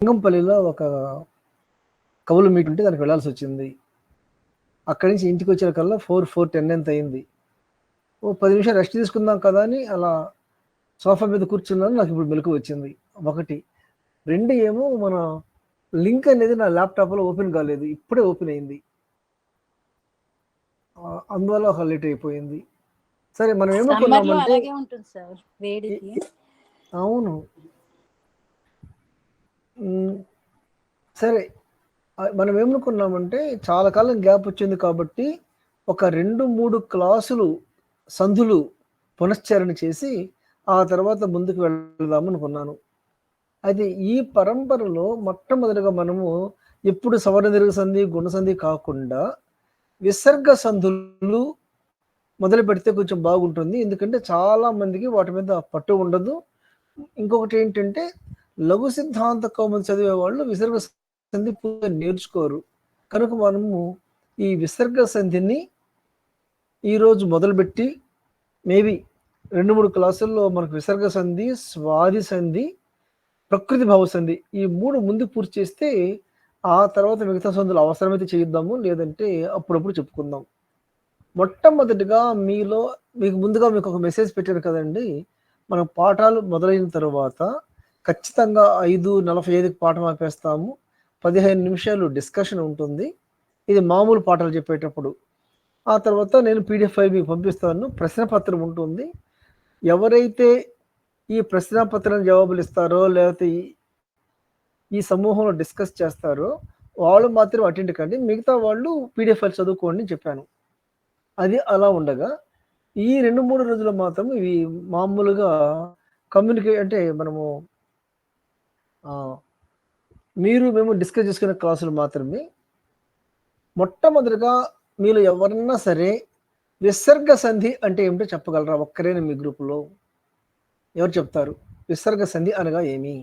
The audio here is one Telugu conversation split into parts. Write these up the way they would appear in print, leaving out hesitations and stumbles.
లింగంపల్లిలో ఒక కవులు మీట్ ఉంటే దానికి వెళ్ళాల్సి వచ్చింది. అక్కడి నుంచి ఇంటికి వచ్చేకల్లా 4:10 ఎంత అయింది. ఓ 10 నిమిషాలు రెస్ట్ తీసుకుందాం కదా అని అలా సోఫా మీద కూర్చున్నాను. నాకు ఇప్పుడు మెలకు వచ్చింది. ఒకటి. 2 ఏమో మన లింక్ అనేది నా ల్యాప్టాప్లో ఓపెన్ కాలేదు. ఇప్పుడే ఓపెన్ అయింది. అందువల్ల ఒక లేట్ అయిపోయింది. సరే మనం ఏమనుకున్నామంటే అవును. సరే మనం ఏమనుకున్నామంటే చాలా కాలం గ్యాప్ వచ్చింది కాబట్టి ఒక 2-3 క్లాసులు సంధులు పునశ్చరణ చేసి ఆ తర్వాత ముందుకు వెళ్దాం అనుకున్నాను. అయితే ఈ పరంపరలో మొట్టమొదటిగా మనము ఎప్పుడు సవర్ణ దీర్ఘ సంధి గుణ సంధి కాకుండా విసర్గ సంధులు మొదలు పెడితే కొంచెం బాగుంటుంది. ఎందుకంటే చాలా మందికి వాటి మీద పట్టు ఉండదు. ఇంకొకటి ఏంటంటే లఘు సిద్ధాంత కౌముది చదివే వాళ్ళు విసర్గ సంధి పూర్తిగా నేర్చుకోరు. కనుక మనము ఈ విసర్గ సంధిని ఈరోజు మొదలుపెట్టి మేబీ 2-3 క్లాసుల్లో మనకు విసర్గ సంధి, స్వాది సంధి, ప్రకృతి భావ సంధి ఈ 3 ముందు పూర్తి చేస్తే ఆ తర్వాత మిగతా సంధులు అవసరమైతే చేద్దాము, లేదంటే అప్పుడప్పుడు చెప్పుకుందాం. మొట్టమొదటిగా మీకు ముందుగా మీకు ఒక మెసేజ్ పెట్టారు కదండి. మనం పాఠాలు మొదలైన తర్వాత ఖచ్చితంగా 5:45కి పాఠం ఆపేస్తాము. 15 నిమిషాలు డిస్కషన్ ఉంటుంది. ఇది మామూలు పాఠాలు చెప్పేటప్పుడు. ఆ తర్వాత నేను పీడిఎఫ్ ఫైల్ మీకు పంపిస్తాను. ప్రశ్నపత్రం ఉంటుంది. ఎవరైతే ఈ ప్రశ్నపత్రం జవాబులు ఇస్తారో లేకపోతే ఈ సమూహంలో డిస్కస్ చేస్తారో వాళ్ళు మాత్రం అటెండ్ కండి. మిగతా వాళ్ళు పీడిఎఫ్ ఫైల్ చదువుకోండి చెప్పాను. అది అలా ఉండగా ఈ 2-3 రోజులు మాత్రం ఇవి మామూలుగా అంటే మనము మేము డిస్కస్ చేసుకునే క్లాసులు మాత్రమే. మొట్టమొదటిగా మీరు ఎవరన్నా సరే విసర్గ సంధి అంటే ఏమిటో చెప్పగలరా? ఒక్కరేనా మీ గ్రూపులో ఎవరు చెప్తారు? విసర్గ సంధి అనగా ఏమి?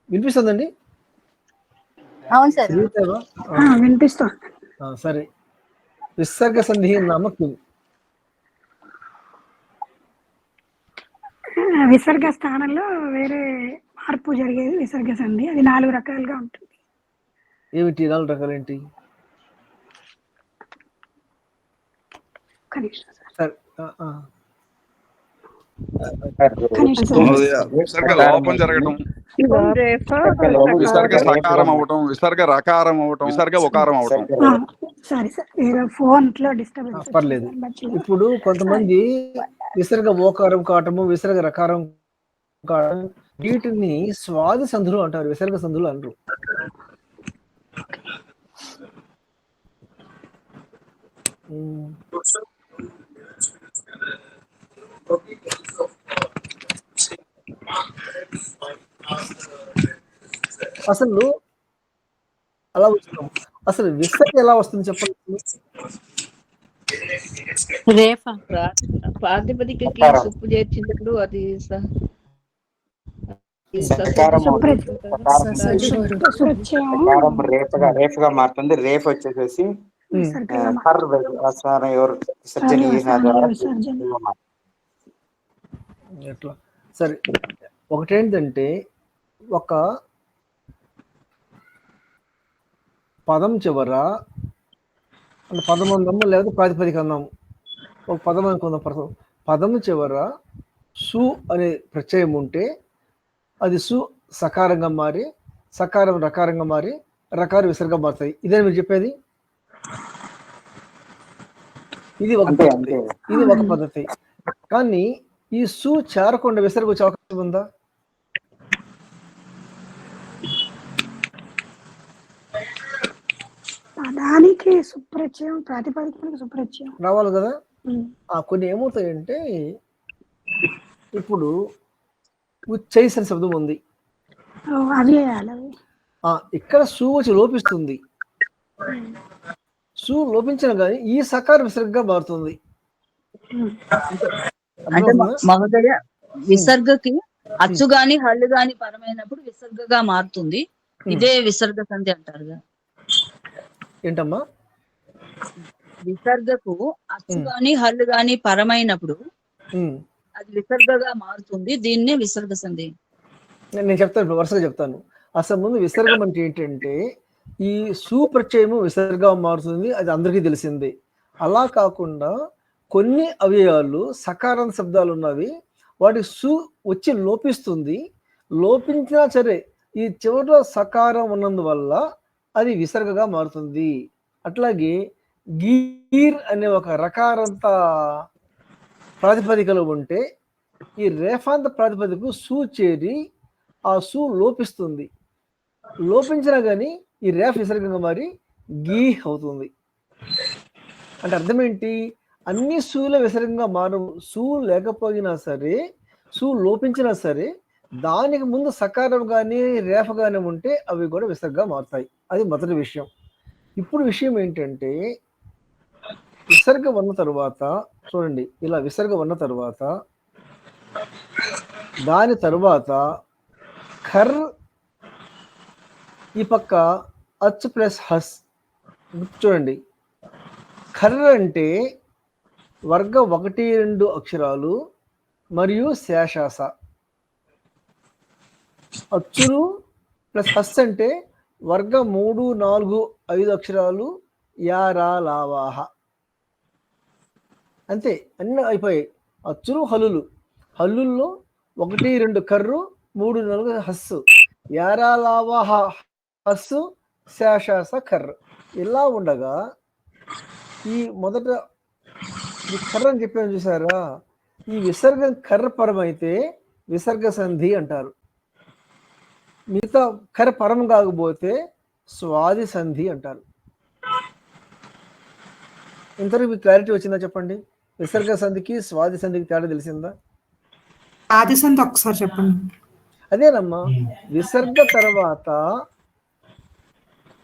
వినిపిస్తుందండి? అవును సార్, వినిపిస్తుంది. సరే, విసర్గ సంధి నామ కిం? విసర్గ స్థానంలో వేరే మార్పు జరిగేది విసర్గ సంధి. అది 4 రకాలుగా ఉంటుంది. ఏమిటి 4 రకాలు ఏంటి? సరే, విసర్గ లోపం జరగటం, విసర్గ సకారం అవటం, విసర్గ రకారం అవటం, విసర్గ ఉకారం అవటం. పర్లేదు. ఇప్పుడు కొంతమంది విసర్గ ఓకారం కావటము, విసర్గ రకారం కావటం, వీటిని స్వాది సంధులు అంటారు, విసర్గ సంధులు అనరు. అసలు అలా వచ్చినాం. అసలు విసర్గ ఎలా వస్తుంది చెప్పండి. రేఫ ప్రాతిపదికకి సుప్పు చేర్చినప్పుడు అది రేఫగా మారుతుంది. రేఫ్ వచ్చేసేసి ఎట్లా? సరే, ఒకటేంటంటే ఒక పదం చివర పదం అందాము లేదా ప్రాతిపదిక అందాము. ఒక పదం అనుకుందాం. పదము చివర సు అనే ప్రత్యయం ఉంటే అది సు సకారంగా మారి, సకారం రకారంగా మారి, రకారు విసర్గ మారుతాయి. ఇదే మీరు చెప్పేది? ఇది ఒక పద్ధతి. కానీ ఈ సు చేరకుండా విసర్గ వచ్చే అవకాశం ఉందా? పదానికి సుప్రత్యయం, ప్రాతిపదికకి సుప్రత్యయం రావాలి కదా. కొన్ని ఏమవుతాయంటే ఇప్పుడు ఉచ్చైసిన శబ్దం ఉంది, ఇక్కడ సు వచ్చి లోపిస్తుంది. సు లోపించిన కానీ ఈ సకారం విసర్గగా మారుతుంది. అంటే మహోదయ విసర్గకి అచ్చు గాని హల్లు గాని పరమైనప్పుడు విసర్గగా మారుతుంది. ఇదే విసర్గ సంధి అంటారు. ఏంటమ్మా? విసర్గకు అచ్చు ఉమ్, గాని హల్లు గాని పరమైనప్పుడు ఉమ్. అది విసర్గగా మారుతుంది. దీన్నే విసర్గ సంధి. నేను చెప్తాను, ఇప్పుడు వరుసగా చెప్తాను. అసలు ముందు విసర్గం అంటే ఏంటంటే ఈ సు ప్రత్యయము విసర్గం మారుతుంది, అది అందరికీ తెలిసిందే. అలా కాకుండా కొన్ని అవయవాలు సకారం శబ్దాలు ఉన్నవి, వాటి సు వచ్చి లోపిస్తుంది. లోపించినా సరే ఈ చివరిలో సకారం ఉన్నందువల్ల అది విసర్గగా మారుతుంది. అట్లాగే గీర్ అనే ఒక రకారంత ప్రాతిపదికలో ఉంటే ఈ రేఫాంత ప్రాతిపదికకు సు చేరి ఆ సు లోపిస్తుంది. లోపించినా కానీ ఈ రేఫ్ విసర్గంగా మారి గీ అవుతుంది. అంటే అర్థం ఏంటి? అన్ని సూల విసర్గంగా మారవు. సు లేకపోయినా సరే, సు లోపించినా సరే, దానికి ముందు సకారం కానీ రేఫ కానీ ఉంటే అవి కూడా విసర్గంగా మారుతాయి. అది మొదటి విషయం. ఇప్పుడు విషయం ఏంటంటే విసర్గ ఉన్న తరువాత చూడండి, ఇలా విసర్గ ఉన్న తరువాత దాని తరువాత ఖర్ ఈ పక్క అచ్ ప్లస్ హస్. చూడండి, ఖర్ అంటే వర్గ 1, 2 అక్షరాలు మరియు శేషాస. అచ్చులు ప్లస్ హస్ అంటే వర్గ 3, 4, 5 అక్షరాలు యారా లావాహ. అంతే, అన్నీ అయిపోయాయి. అచ్చులు హల్లులు. హల్లుల్లో 1, 2 కర్రు, 3, 4 హస్సు, యారా లావాహ హస్సు, శేషాస కర్ర. ఇలా ఉండగా ఈ మొదట ఈ కర్ర అని చెప్పాను చూసారా, ఈ విసర్గం కర్ర పరమైతే విసర్గ సంధి అంటారు. మిగతా కర్ర పరం కాకపోతే స్వాది సంధి అంటారు. ఇంతవరకు మీకు క్లారిటీ వచ్చిందా చెప్పండి? విసర్గ సంధికి స్వాది సంధికి తేడా తెలిసిందా? ఆది సంధి ఒకసారి చెప్పండి. అదేనమ్మా, విసర్గ తర్వాత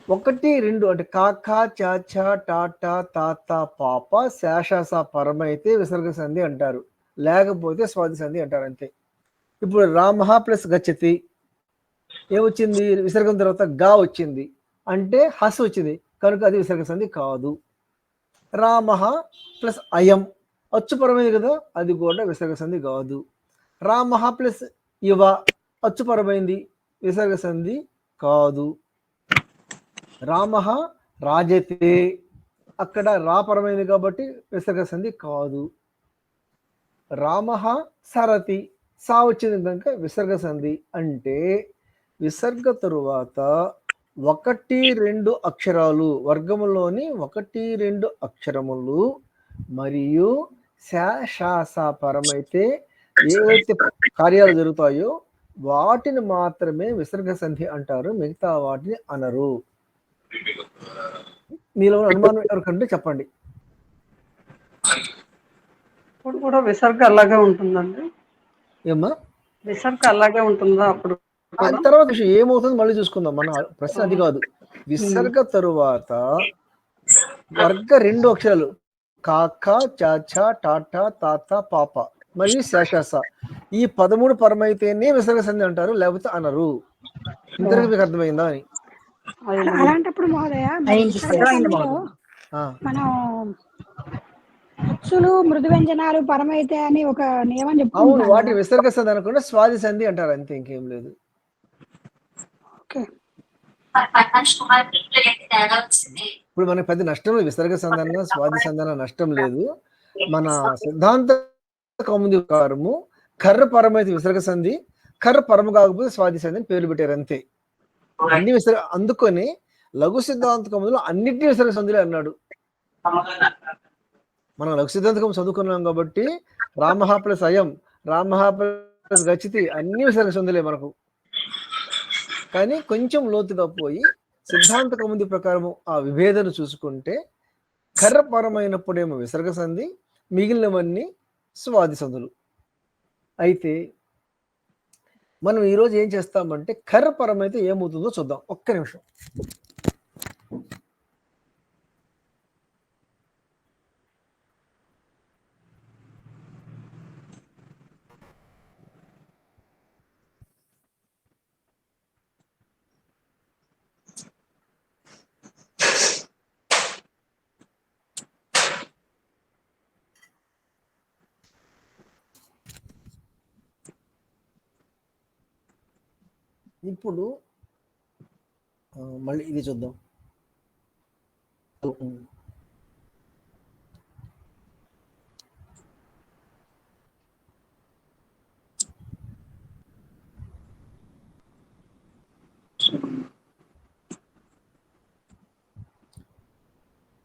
1, 2 అంటే కాకా చాచా టాటా తాత పాప శేషాస పరమైతే విసర్గ సంధి అంటారు, లేకపోతే స్వాది సంధి అంటారు. అంతే. ఇప్పుడు రామః ప్లస్ గచ్చతి ఏమొచ్చింది? విసర్గం తర్వాత గా వచ్చింది అంటే హస్ వచ్చింది కనుక అది విసర్గ సంధి కాదు. రామః ప్లస్ అయం అచ్చుపరమైంది కదా, అది కూడా విసర్గ సంధి కాదు. రామః ప్లస్ ఇవ అచ్చుపరమైంది, విసర్గ సంధి కాదు. రామః రాజతే అక్కడ రాపరమైంది కాబట్టి విసర్గ సంధి కాదు. రామః సరతి సా వచ్చింది కనుక విసర్గ సంధి. అంటే విసర్గ తరువాత 1, 2 అక్షరాలు వర్గములోని 1, 2 అక్షరములు మరియు శాస పరమైతే ఏవైతే కార్యాలు జరుగుతాయో వాటిని మాత్రమే విసర్గ సంధి అంటారు, మిగతా వాటిని అనరు. మీలో అనుమానం ఎవరికంటే చెప్పండి. ఇప్పుడు కూడా విసర్గ అలాగే ఉంటుందండి? ఏమ్మా? విసర్గ అలాగే ఉంటుందా అప్పుడు అది తర్వాత విషయం ఏమవుతుంది మళ్ళీ చూసుకుందాం. మన ప్రశ్న అది కాదు. విసర్గ తరువాత వర్గ 2 అక్షరాలు కాక చాచా టాటా తాత పాప మరియు శేషాస ఈ 13 పరమైతేనే విసర్గ సంధి అంటారు, లేకపోతే అనరు. ఇంతవరకు మీకు అర్థమైందా అని? అలాంటప్పుడు మహోదయ మరి విసర్గ సంధిలో మనం అచ్చులు మృదు వ్యంజనాలు పరమైతే అని ఒక నియమం అవును, చెప్పుకుంటాం వాటి కదా. విసర్గ సంధి అనకుండా స్వాది సంధి అంటారు, అంతే, ఇంకేం లేదు. ఓకే. ఇప్పుడు మనకి పెద్ద నష్టం లేదు, విసర్గ సంధాన స్వాది సంధాన నష్టం లేదు. మన సిద్ధాంత కౌముది ప్రకారము కర్ర పరమైతే విసర్గ సంధి, కర్ర పరము కాకపోతే స్వాది సంధి అని పేరు పెట్టారు, అంతే. అన్ని విసర్గ, అందుకొని లఘు సిద్ధాంత కౌముదిలో అన్నిటినీ విసర్గ సంధులే అన్నాడు. మనం లఘు సిద్ధాంతకం చదువుకున్నాం కాబట్టి రామః ప్లస్ అయం, రామః ప్లస్ గచ్చతి అన్ని విసర్గ సంధులే మనకు. కానీ కొంచెం లోతుగా పోయి సిద్ధాంత కౌముది ప్రకారము ఆ విభేదన చూసుకుంటే కర్ర పరమైనప్పుడేమో విసర్గ సంధి, మిగిలినవన్నీ స్వాది సంధులు. అయితే మనం ఈరోజు ఏం చేస్తామంటే కర్ర పరమైతే ఏమవుతుందో చూద్దాం. ఒక్క నిమిషం. ఇప్పుడు మళ్ళీ ఇది చూద్దాం.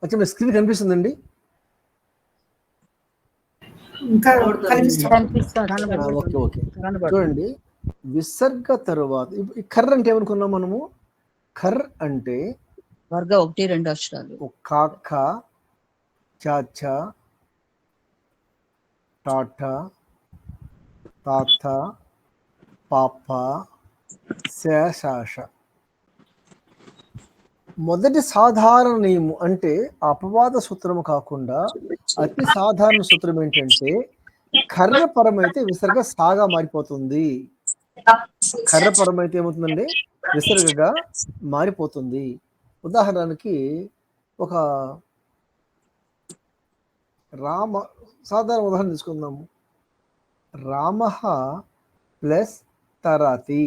అచ్చా, మీ స్క్రీన్ కనిపిస్తుందండి? ఇంకా కనిపిస్తుంది. Okay okay. చూడండి, విసర్గ తరువాత ఈ కర్ర అంటే ఏమనుకున్నాం మనము? కర్ అంటే వర్గ 1, 2 అక్షరాలు. కాక, చాచా, టాటా, తాత, పాప, శేషాష. మొదటి సాధారణ నియమం అంటే అపవాద సూత్రము కాకుండా అతి సాధారణ సూత్రం ఏంటంటే కర్ర పరమైతే విసర్గ సాగా మారిపోతుంది. కర్ర పరమైతే ఏమవుతుందండి? విసర్గగా మారిపోతుంది. ఉదాహరణకి ఒక సాధారణ ఉదాహరణ తీసుకుందాము. రామ ప్లస్ తరాతి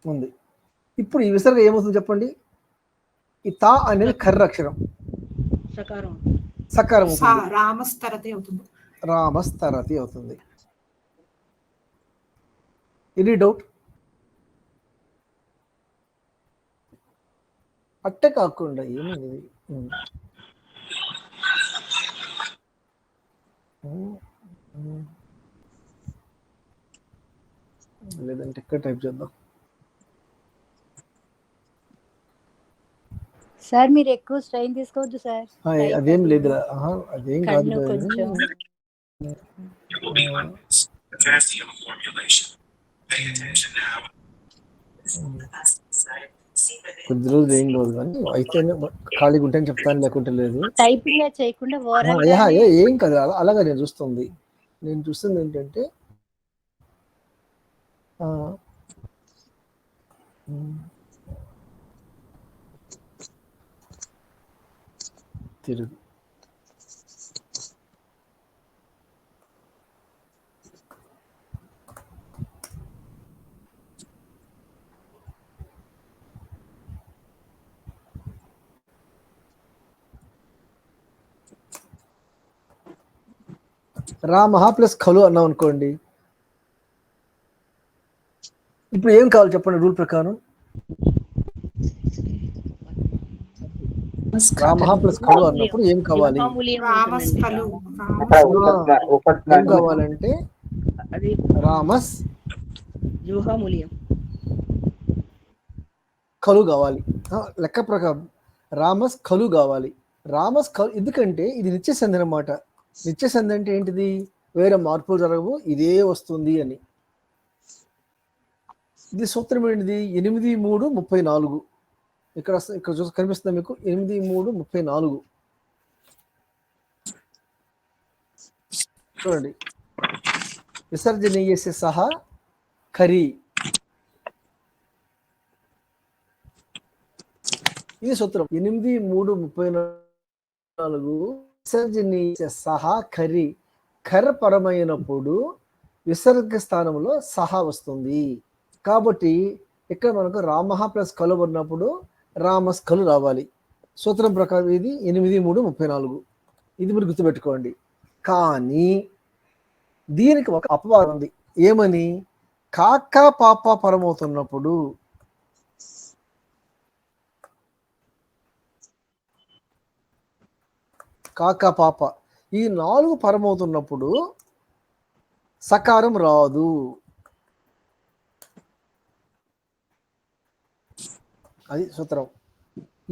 ఉంది. ఇప్పుడు ఈ విసర్గ ఏమవుతుంది చెప్పండి? ఈ తా అనేది కర్ర అక్షరం, సకారం అవుతుంది. రామస్తరతి అవుతుంది. రామస్తరతి అవుతుంది. Any doubt? అట్టే కాకుండా ఏమైంది, లేదంటే ఇక్కడ టైప్ చేద్దాం. సార్ మీరు ఎక్కువ స్ట్రెయిన్ తీసుకోవద్దు సార్. అదేం లేదు, అదేం కాదు. కొద్ది రోజులు ఏం కాదు, కానీ అయితే ఖాళీగా ఉంటాయని చెప్తాను, లేకుంటే లేదు. టైపింగ్ చేయకుండా ఏం కాదు, అలాగా నేను చూస్తుంది ఏంటంటే తిరుగు రామ ప్లస్ ఖలు అన్నాం అనుకోండి. ఇప్పుడు ఏం కావాలి చెప్పండి రూల్ ప్రకారం? రామ ప్లస్ ఖలు అన్నప్పుడు ఏం కావాలి? ఏం కావాలంటే రామస్ ఖలు కావాలి. లెక్క ప్రకారం రామస్ ఖలు కావాలి. రామస్ ఖలు ఎందుకంటే ఇది నిత్య సంధి అన్నమాట. నిత్య సంధి అంటే ఏంటిది? వేరే మార్పులు జరగవు, ఇదే వస్తుంది అని. ఇది సూత్రం ఏంటిది? 8, 3, 34. ఇక్కడ చూసి కనిపిస్తుంది మీకు 8, 3, 34. చూడండి, విసర్జనీయస్య సహా ఖరి. ఇది సూత్రం 8, 3, 34. విసర్జనీయ సహా ఖరి. ఖర్ పరమైనప్పుడు విసర్గ స్థానంలో సహా వస్తుంది. కాబట్టి ఇక్కడ మనకు రామ ప్లస్ ఖలు ఉన్నప్పుడు రామస్ ఖలు రావాలి. సూత్రం ప్రకారం ఇది 8, 3, 34. ఇది మీరు గుర్తుపెట్టుకోండి. కానీ దీనికి ఒక అపవాదం ఉంది. ఏమని? కాక పాప పరమవుతున్నప్పుడు కాక పాప ఈ 4 పరమవుతున్నప్పుడు సకారం రాదు. అది సూత్రం.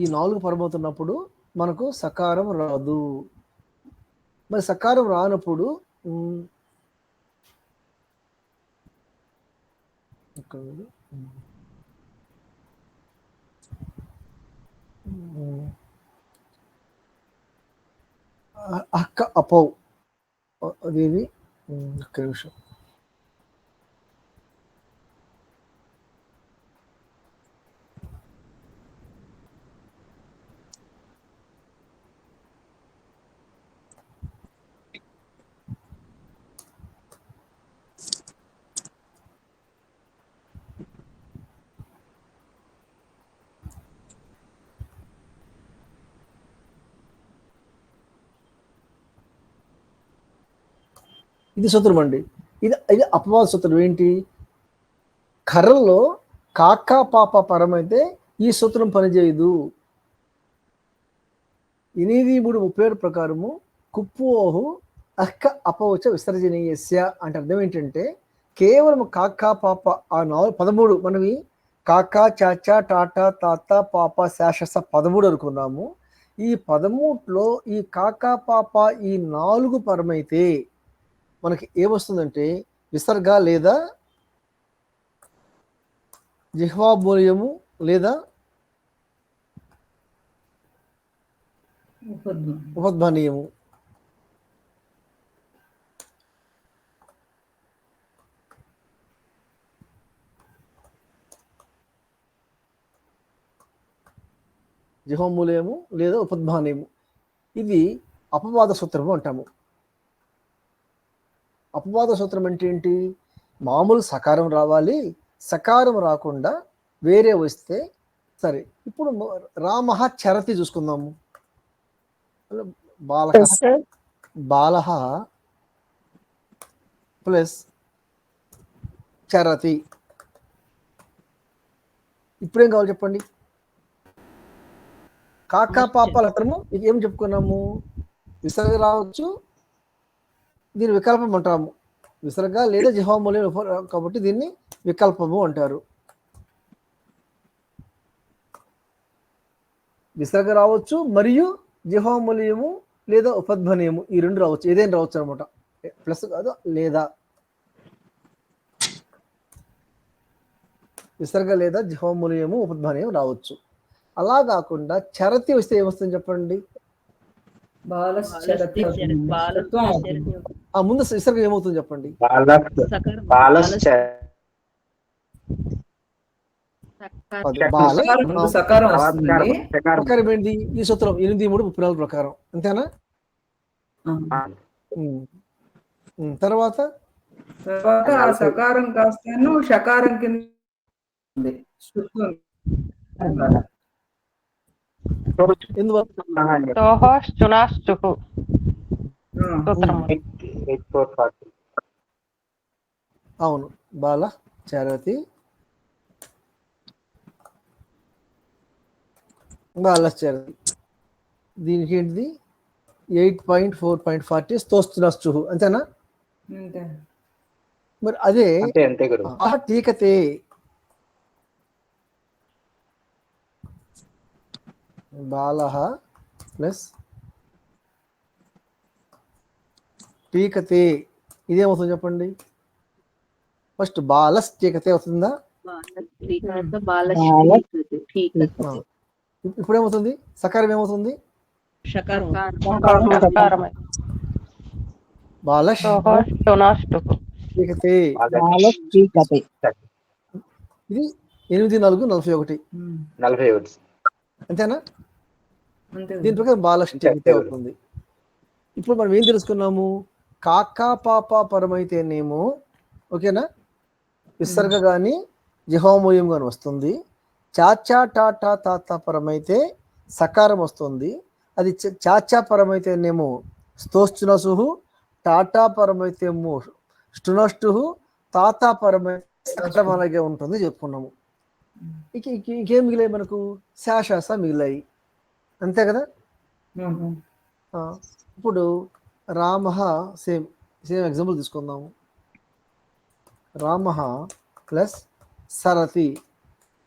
ఈ 4 పరమవుతున్నప్పుడు మనకు సకారం రాదు. మరి సకారం రానప్పుడు అక్క అపౌ అదేది ఒక్క నిమిషం. ఇది సూత్రం అండి. ఇది ఇది అపవాద సూత్రం. ఏంటి? కర్రల్లో కాకా పాప పరమైతే ఈ సూత్రం పనిచేయదు. 8:3:37 ప్రకారము కుప్పోహు అక్క అపవచ విసర్జనీయస్య అంటే అర్థం ఏంటంటే కేవలం కాకా పాప ఆ 13 మనవి కాకా చాచా టాటా తాత పాప శాషస 13 అనుకున్నాము. ఈ 13లో ఈ కాకా పాప ఈ 4 పరమైతే మనకి ఏమొస్తుందంటే విసర్గ లేదా జిహ్వామూల్యము లేదా ఉపధ్మానీయము. జిహ్వామూల్యము లేదా ఉపధ్మానీయము. ఇది అపవాద సూత్రము అంటాము. అపవాద సూత్రం అంటే ఏంటి? మామూలు సకారం రావాలి, సకారం రాకుండా వేరే వస్తే సరే. ఇప్పుడు రామః చరతి చూసుకుందాము. బాలః ప్లస్ చరతి. ఇప్పుడేం కావాలి చెప్పండి? కాకా పాపాల అర్థము ఏం చెప్పుకున్నాము? విసర్గ రావచ్చు, దీన్ని వికల్పం అంటాము. విసర్గ లేదా జిహ్వామూల్యం కాబట్టి దీన్ని వికల్పము అంటారు. విసర్గ రావచ్చు మరియు జిహ్వామూల్యము లేదా ఉపధ్వనీయము ఈ రెండు రావచ్చు. ఏదైనా రావచ్చు అనమాట. ప్లస్ కాదు లేదా. విసర్గ లేదా జిహ్వామూల్యము ఉపధ్వనీయం రావచ్చు. అలా కాకుండా చరతి వస్తే ఏమొస్తుంది చెప్పండి? ముందు విసర్గ ఏమవుతుంది చెప్పండి? ప్రకారం ఏంటి? ఈ సూత్రం 8:3:34 ప్రకారం. అంతేనా? తర్వాత సకారం కాస్తాను షకారం కింద అవును. బాల చరతి బాలశ్చరతి. దీనికి ఏంటిది? 8.4.40 స్తోస్తునశ్చు. అంతేనా? మరి అదే టీకతే బాలః ప్లస్ టీకతే ఇదేమవుతుంది చెప్పండి? ఫస్ట్ బాలస్ టీకతే అవుతుందా? ఇప్పుడు ఏమవుతుంది? సకారం ఏమవుతుంది? బాలష్ టీకతే. ఇది 8:4:41. అంతేనా? దీని ప్రకారం బాలష్ టీకతే అవుతుంది. ఇప్పుడు మనం ఏం తెలుసుకున్నాము? కాకా పాప పరమైతేనేమో ఓకేనా విసర్గ కానీ జిహ్వామూల్యం కానీ వస్తుంది. చాచా టాటా తాత పరమైతే సకారం వస్తుంది. అది చాచా పరమైతేనేమో స్తోస్తునసు, టాటా పరమైతేమో స్టునష్టు, తాత పరమైతే సకారం అలాగే ఉంటుంది చెప్పుకున్నాము. ఇంకేం మిగిలాయి మనకు? శాశాస మిగిలాయి. అంతే కదా? ఇప్పుడు రామః సేమ్ ఎగ్జాంపుల్ తీసుకుందాము. రామః ప్లస్ సరతి.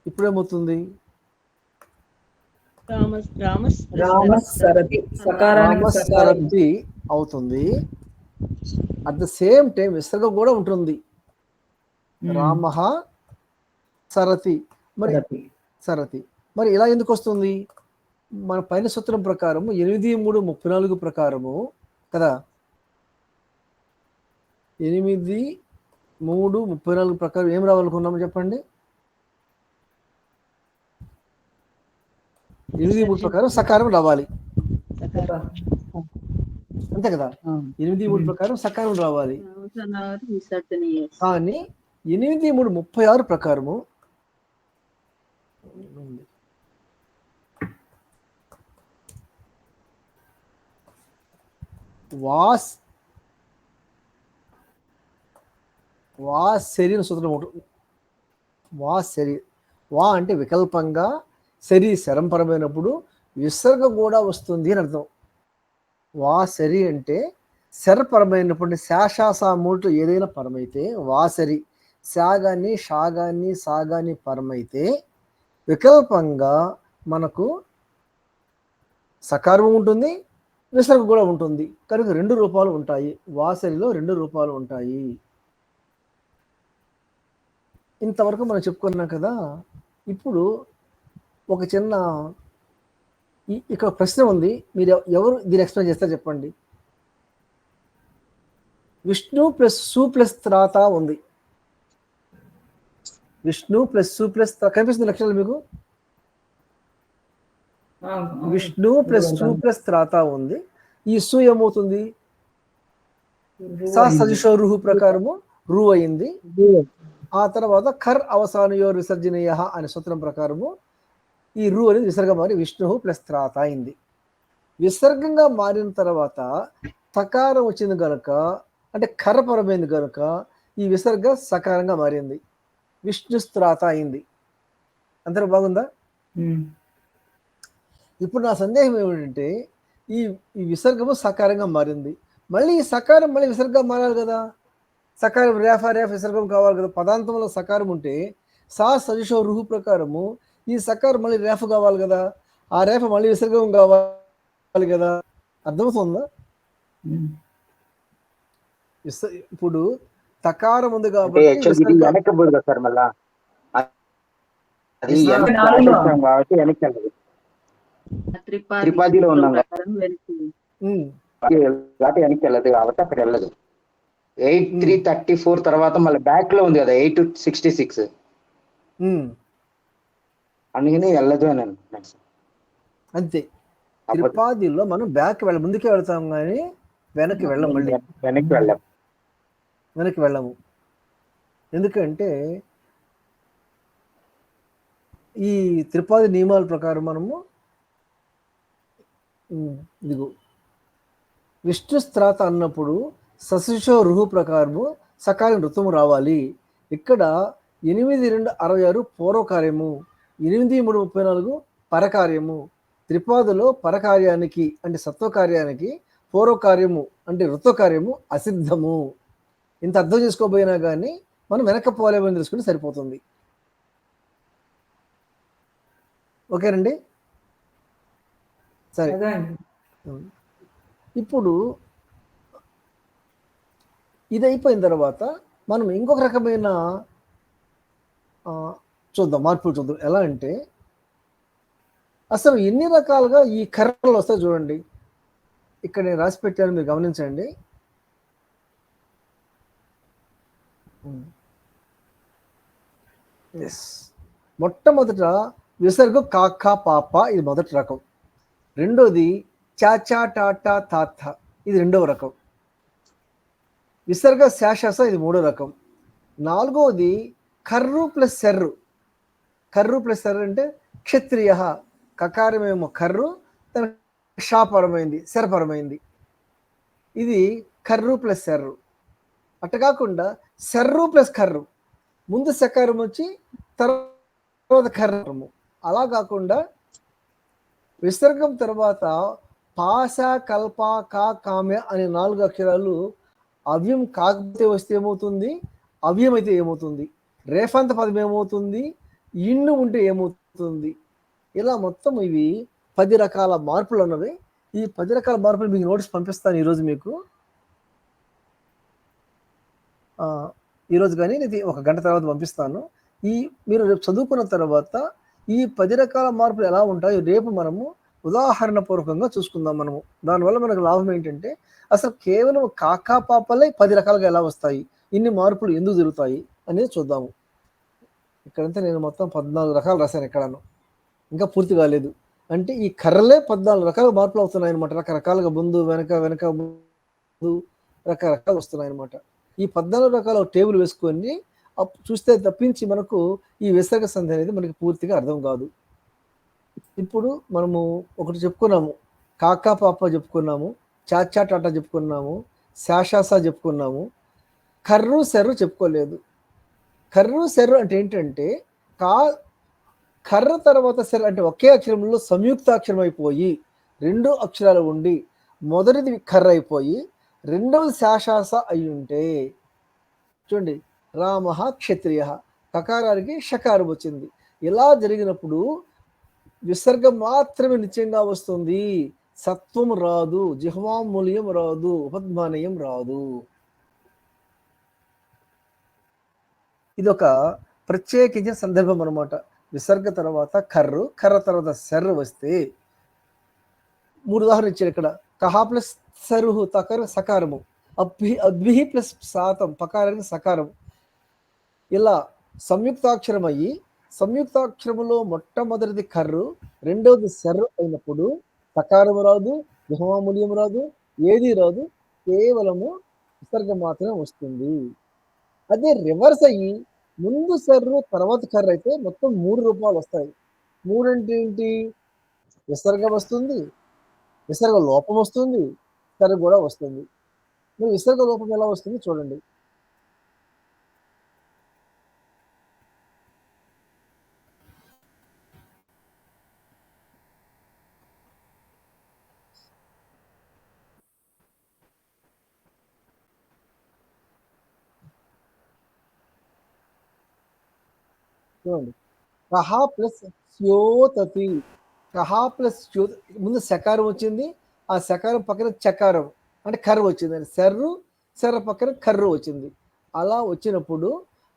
ఇప్పుడేమవుతుంది? రామసరతి అవుతుంది. అట్ ద సేమ్ టైం విసర్గ కూడా ఉంటుంది. రామః సరతి. మరి సరతి మరి ఇలా ఎందుకు వస్తుంది? మన పైన సూత్రం ప్రకారము 8:3:34 ప్రకారము కదా. 8:3:34 ప్రకారం ఏం రావాలనుకున్నాము చెప్పండి? 8:3 ప్రకారం సకారం రావాలి. అంతే కదా? 8:3 ప్రకారం సకారం రావాలి. కానీ 8:3:36 ప్రకారము వాస్ వా సెరి అని సూత్రం ఉంటుంది. వా సెరి, వా అంటే వికల్పంగా, సెరి శరంపరమైనప్పుడు విసర్గ కూడా వస్తుంది అని అర్థం. వా సెరి అంటే శరపరమైనప్పుడు శాషాసా మూట్లు ఏదైనా పరమైతే వాసరి, శాగాన్ని షాగాన్ని సాగాన్ని పరమైతే వికల్పంగా మనకు సకారం ఉంటుంది, విసర్గ కూడా ఉంటుంది. కనుక 2 రూపాలు ఉంటాయి. వాసరిలో 2 రూపాలు ఉంటాయి. ఇంతవరకు మనం చెప్పుకున్నాం కదా. ఇప్పుడు ఒక చిన్న ఇక్కడ ప్రశ్న ఉంది, మీరు ఎవరు దీన్ని ఎక్స్ప్లెయిన్ చేస్తారు చెప్పండి. విష్ణు ప్లస్ సు ప్లస్ త్రాత ఉంది. విష్ణు ప్లస్ సు ప్లస్ కనిపిస్తుంది లక్షణాలు మీకు. విష్ణు ప్లస్ సు ప్లస్ త్రాత ఉంది. ఈ సు ఏమవుతుంది? సా సజుషో రుహు ప్రకారము రు అయింది. ఆ తర్వాత ఖర్ అవసానయో విసర్జనీయ అనే సూత్రం ప్రకారము ఈ రు అనేది విసర్గ మారి విష్ణు ప్లస్ త్రాత అయింది. విసర్గంగా మారిన తర్వాత సకారం వచ్చింది కనుక, అంటే ఖరపరమైంది కనుక ఈ విసర్గ సకారంగా మారింది, విష్ణుస్త్రాత అయింది. అందరూ బాగుందా? ఇప్పుడు నా సందేహం ఏమిటంటే ఈ విసర్గము సకారంగా మారింది, మళ్ళీ ఈ సకారం మళ్ళీ విసర్గం మారాలి కదా. సకారం రేఫ విసర్గం కావాలి కదా. పదాంతంలో సకారం ఉంటే సా సజుషో రుహు ప్రకారము ఈ సకారం మళ్ళీ రేఫ కావాలి కదా. ఆ రేఫ మళ్ళీ విసర్గం కావాలి కదా. అర్థమవుతుందా? ఇప్పుడు తకారం ఉంది కాబట్టి త్రిపాదిలో ఉన్నాం వెనక్కి వెళ్ళదు కాబట్టి అక్కడ వెళ్ళదు. 8,334 తర్వాత మళ్ళీ బ్యాక్ లో ఉంది కదా 8,66, అందుకని వెళ్ళదు అని అంటున్నాను. అంతే. త్రిపాదిలో మనం బ్యాక్ ముందుకే వెళ్తాం కానీ వెనక్కి వెళ్ళం. మళ్ళీ వెనక్కి వెళ్ళము. ఎందుకంటే ఈ త్రిపాది నియమాల ప్రకారం మనము ఇదిగో విష్ణుస్త్రాత అన్నప్పుడు సశిషో రుహు ప్రకారము సకాలం ఋతుము రావాలి. ఇక్కడ 8,266 పూర్వకార్యము, 8,334 పరకార్యము. త్రిపాదులో పరకార్యానికి అంటే సత్వకార్యానికి, పూర్వకార్యము అంటే ఋతుకార్యము అసిద్ధము. ఇంత అర్థం చేసుకోబోయినా కానీ మనం వెనక్కపోలేమని తెలుసుకుంటే సరిపోతుంది. ఓకేనండి, సరే. ఇప్పుడు ఇది అయిపోయిన తర్వాత మనం ఇంకొక రకమైన చూద్దాం, మార్పులు చూద్దాం. ఎలా అంటే అసలు ఎన్ని రకాలుగా ఈ కర్రలు వస్తాయి చూడండి. ఇక్కడ నేను రాసి పెట్టాను, మీరు గమనించండి. మొట్టమొదట విసర్గ కాకా పాప, ఇది మొదటి రకం. రెండోది చాచా టాటా తాత, ఇది రెండవ రకం. విసర్గ శాషస, ఇది మూడో రకం. నాలుగవది కర్రు ప్లస్ సెర్రు. కర్రు ప్లస్ సెర్రు అంటే క్షత్రియ, కకారమేమో కర్రు, తన షాపరమైంది, శరపరమైంది. ఇది కర్రు ప్లస్ సెర్రు. అట్ట కాకుండా సెర్రు ప్లస్ కర్రు, ముందు సకారం వచ్చి తర్వాత కర్రము. అలా కాకుండా విసర్గం తర్వాత పాస కల్ప కా కామ్య అనే 4 అక్షరాలు అవ్యం కాకపోతే వస్తే ఏమవుతుంది, అవ్యం అయితే ఏమవుతుంది, రేఫాంత పదం ఏమవుతుంది, ఇన్ను ఉంటే ఏమవుతుంది. ఇలా మొత్తం ఇవి 10 రకాల మార్పులు ఉన్నవి. ఈ 10 రకాల మార్పులు మీకు నోటీస్ పంపిస్తాను ఈరోజు మీకు. ఈరోజు కానీ ఇది 1 గంట తర్వాత పంపిస్తాను. మీరు రేపు చదువుకున్న తర్వాత ఈ 10 రకాల మార్పులు ఎలా ఉంటాయో రేపు మనము ఉదాహరణ పూర్వకంగా చూసుకుందాం మనము. దానివల్ల మనకు లాభం ఏంటంటే అసలు కేవలం కాకా పాపలే 10 రకాలుగా ఎలా వస్తాయి, ఇన్ని మార్పులు ఎందుకు జరుగుతాయి అనేది చూద్దాము. ఇక్కడంతా నేను మొత్తం 14 రకాలు రాశాను, ఎక్కడను ఇంకా పూర్తి కాలేదు. అంటే ఈ కర్రలే 14 రకాల మార్పులు అవుతున్నాయి అనమాట. రకరకాలుగా ముందు వెనక ముందు రకరకాలు వస్తున్నాయి అనమాట. ఈ 14 రకాల టేబుల్ వేసుకొని చూస్తే తప్పించి మనకు ఈ విసర్గ సంధి అనేది మనకి పూర్తిగా అర్థం కాదు. ఇప్పుడు మనము ఒకటి చెప్పుకున్నాము, కాకా పాప చెప్పుకున్నాము, చాచా టాటా చెప్పుకున్నాము, శాషాసా చెప్పుకున్నాము. కర్రు సెర్రు చెప్పుకోలేదు. కర్రు సెర్రు అంటే ఏంటంటే కర్ర తర్వాత సెర్రు అంటే ఒకే అక్షరంలో సంయుక్తాక్షరం అయిపోయి 2 అక్షరాలు ఉండి మొదటిది కర్ర అయిపోయి రెండవది శాశాస అయి ఉంటే, చూడండి, రామ క్షత్రియ, కకారానికి షకారం వచ్చింది. ఇలా జరిగినప్పుడు విసర్గం మాత్రమే నిత్యంగా వస్తుంది, సత్వం రాదు, జిహ్వామూల్యం రాదు, ఉపద్మానయం రాదు. ఇది ఒక ప్రత్యేకించిన సందర్భం అనమాట. విసర్గ తర్వాత కర్ర తర్వాత సెర్రు వస్తే 3 ఉదాహరణలు ఇచ్చాడు ఇక్కడ. కహా ప్లస్ సరుహు తకర సకారము, అద్భి ప్లస్ శాతం పకారానికి సకారం. ఇలా సంయుక్తాక్షరం అయ్యి సంయుక్తాక్షరములో మొట్టమొదటిది కర్రు, రెండవది సెర్రు అయినప్పుడు సకారము రాదు, జిహ్వామూల్యం రాదు, ఏది రాదు, కేవలము విసర్గం మాత్రమే వస్తుంది. అదే రివర్స్ అయ్యి ముందు సెర్రు తర్వాత కర్ర అయితే మొత్తం 3 రూపాలు వస్తాయి. 3 అంటే ఏంటి? విసర్గ వస్తుంది, విసర్గ లోపం వస్తుంది, సెర్రు కూడా వస్తుంది. మరి విసర్గ లోపం ఎలా వస్తుంది చూడండి. చూడండి, కహా ప్లస్ స్యోతతి, కహా ప్లస్ స్యోత, ముందు సకారం వచ్చింది, ఆ సకారం పక్కన చకారం అంటే కర్ర వచ్చింది, సెర్ర పక్కన కర్ర వచ్చింది. అలా వచ్చినప్పుడు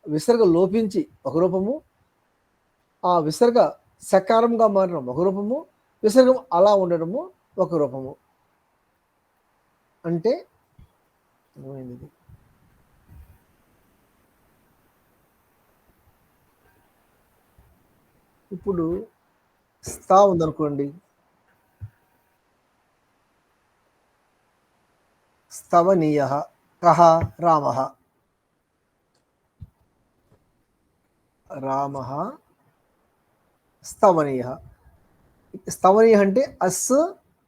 విసర్గ లోపించి ఒక రూపము, ఆ విసర్గ సకారంగా మారడం ఒక రూపము, విసర్గం అలా ఉండడము ఒక రూపము. అంటే ఏమైంది? ఇప్పుడు స్థా ఉందనుకోండి, స్తవనీయ, కహ రామ, స్తవనీయ. స్తవనీయ అంటే అస్